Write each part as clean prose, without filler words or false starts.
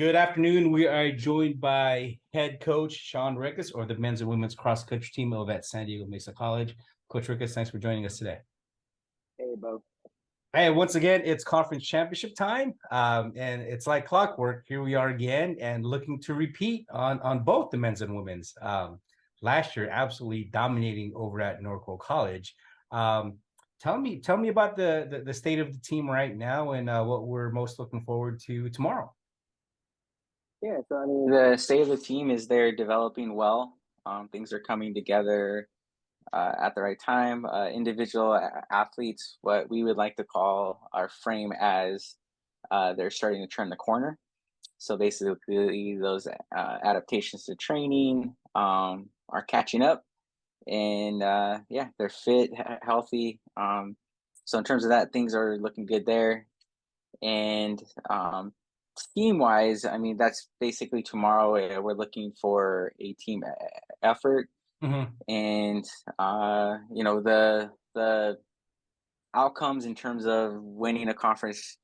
Good afternoon. We are joined by head coach Sean Ricketts, or the men's and women's cross country team over at San Diego Mesa College. Coach Ricketts, thanks for joining us today. Hey, Bo. Hey, once again, it's conference championship time, and it's like clockwork. Here we are again, and looking to repeat on both the men's and women's. Last year, absolutely dominating over at Norco College. Tell me about the state of the team right now, and what we're most looking forward to tomorrow. Yeah, so I mean, the state of the team is they're developing well. Things are coming together at the right time. Individual athletes, what we would like to call our frame as they're starting to turn the corner. So basically, those adaptations to training are catching up, and yeah, they're fit, healthy. So in terms of that, things are looking good there. And team wise, I mean, that's basically tomorrow. We're looking for a team effort, Mhm. and the outcomes in terms of winning a conference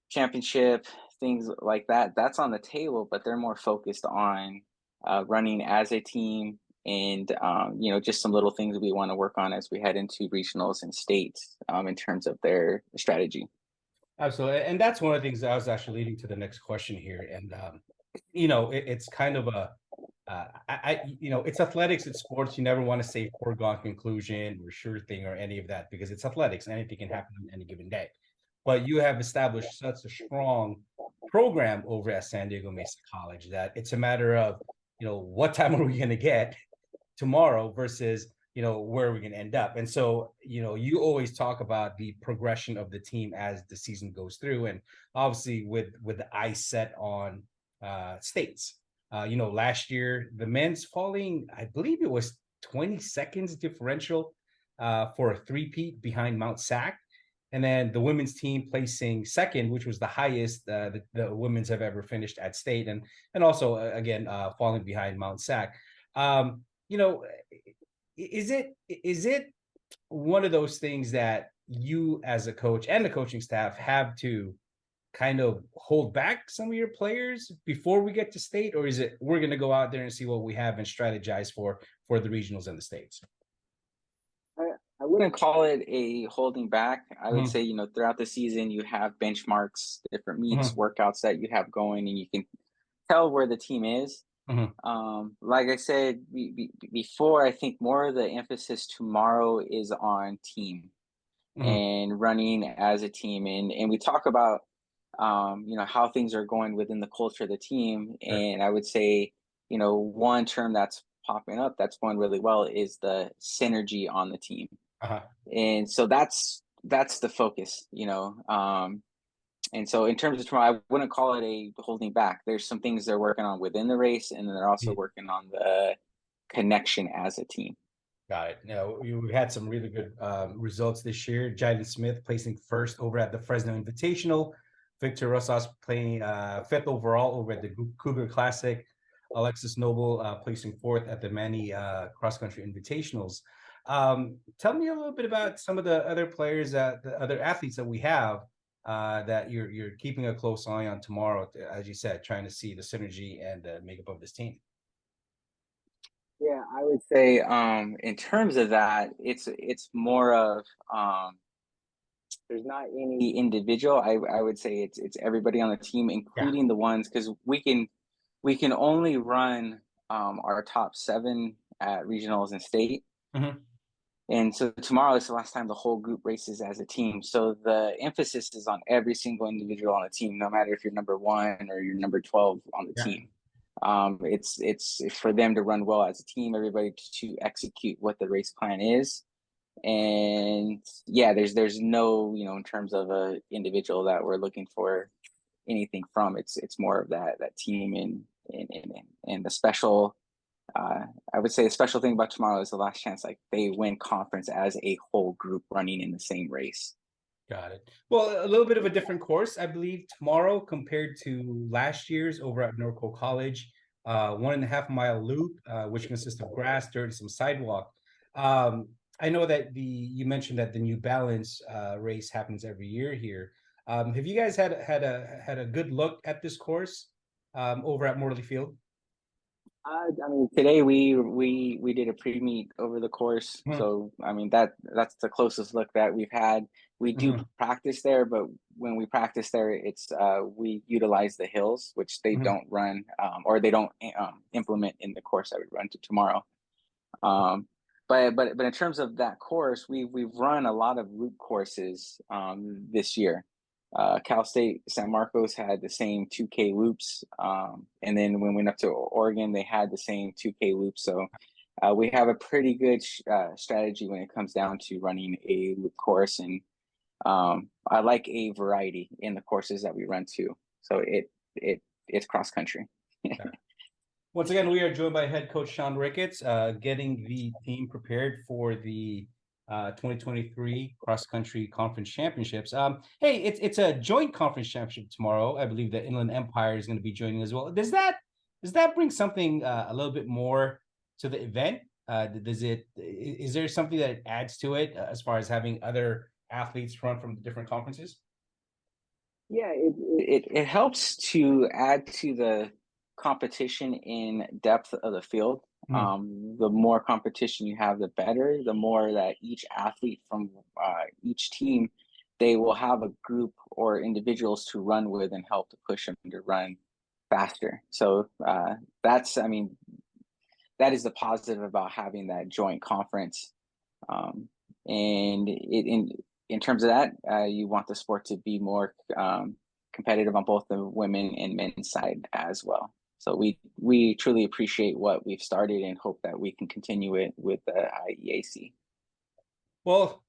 championship, things like that. That's on the table, but they're more focused on running as a team. And just some little things we want to work on as we head into regionals and states in terms of their strategy. Absolutely. And that's one of the things that I was actually leading to the next question here. And, it's kind of it's athletics, it's sports. You never want to say foregone conclusion or sure thing or any of that because it's athletics. Anything can happen on any given day. But you have established such a strong program over at San Diego Mesa College that it's a matter of, what time are we going to get tomorrow versus where we're going to end up. And so you always talk about the progression of the team as the season goes through, and obviously with the eyes set on states. Last year the men's falling, I believe it was 20 seconds differential for a three-peat behind Mount Sac, and then the women's team placing second, which was the highest the women's have ever finished at state, and also again falling behind Mount Sac. You know, is it one of those things that you as a coach and the coaching staff have to kind of hold back some of your players before we get to state, or is it we're going to go out there and see what we have and strategize for the regionals and the states? I, I wouldn't call it a holding back. I would Hmm. say, throughout the season, you have benchmarks, different meets, Hmm. workouts that you have going, and you can tell where the team is. Hmm. Like I said before, I think more of the emphasis tomorrow is on team Hmm. and running as a team. And we talk about, how things are going within the culture of the team. Sure. And I would say, one term that's popping up that's going really well is the synergy on the team. Uh-huh. And so that's the focus, and so in terms of tomorrow, I wouldn't call it a holding back. There's some things they're working on within the race, and then they're also working on the connection as a team. Got it. We've had some really good results this year. Jaden Smith placing first over at the Fresno Invitational. Victor Rosas playing fifth overall over at the Cougar Classic. Alexis Noble placing fourth at the Manny Cross Country Invitationals. Tell me a little bit about some of the other players, the other athletes that we have that you're keeping a close eye on tomorrow. As you said, trying to see the synergy and the makeup of this team. Yeah, I would say in terms of that, it's more of there's not any individual. I would say it's everybody on the team, Yeah. including the ones because we can only run our top seven at regionals and state. Hmm. And so tomorrow is the last time the whole group races as a team. So the emphasis is on every single individual on the team, no matter if you're number one or you're number 12 on the Yeah. team. It's for them to run well as a team, everybody to execute what the race plan is. And yeah, there's no, in terms of a individual that we're looking for anything from. It's more of that team and the special I would say a special thing about tomorrow is the last chance, like they win conference as a whole group running in the same race. Got it. Well, a little bit of a different course, I believe, tomorrow compared to last year's over at Norco College. 1.5 mile loop, which consists of grass, dirt, and some sidewalk. I know that you mentioned that the New Balance race happens every year here. Have you guys had a good look at this course? over at Morley Field? I mean, today we did a pre-meet over the course, Mhm, so I mean that's the closest look that we've had. We do mhm, practice there, but when we practice there, it's we utilize the hills, which they mhm. don't run or they don't implement in the course that we run to tomorrow. Um, but in terms of that course, we've run a lot of loop courses this year. Cal State San Marcos had the same 2K loops, and then when we went up to Oregon, they had the same 2K loops. So we have a pretty good strategy when it comes down to running a loop course, and I like a variety in the courses that we run too. So it's cross country. Once again, we are joined by head coach Sean Ricketts, getting the team prepared for the 2023 cross country conference championships. Hey, it's a joint conference championship tomorrow. I believe the Inland Empire is going to be joining as well. Does that bring something a little bit more to the event? Is there something that adds to it as far as having other athletes run from the different conferences? Yeah, it helps to add to the competition in depth of the field. Mhm. The more competition you have, the better. The more that each athlete from each team, they will have a group or individuals to run with and help to push them to run faster. So I mean, that is the positive about having that joint conference. Um, and in terms of that, you want the sport to be more competitive on both the women and men's side as well. So we truly appreciate what we've started and hope that we can continue it with the IEAC. Well,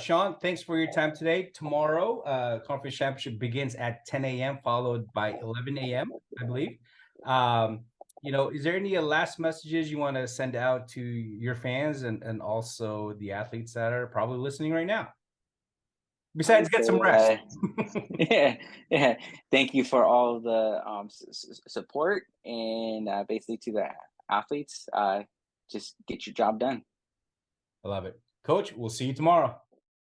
Sean, thanks for your time today. Tomorrow, conference championship begins at 10 a.m., followed by 11 a.m., I believe. Is there any last messages you want to send out to your fans and also the athletes that are probably listening right now? I Besides, would get some say, rest. yeah, yeah. Thank you for all the support and basically to the athletes. Just get your job done. I love it. Coach, we'll see you tomorrow.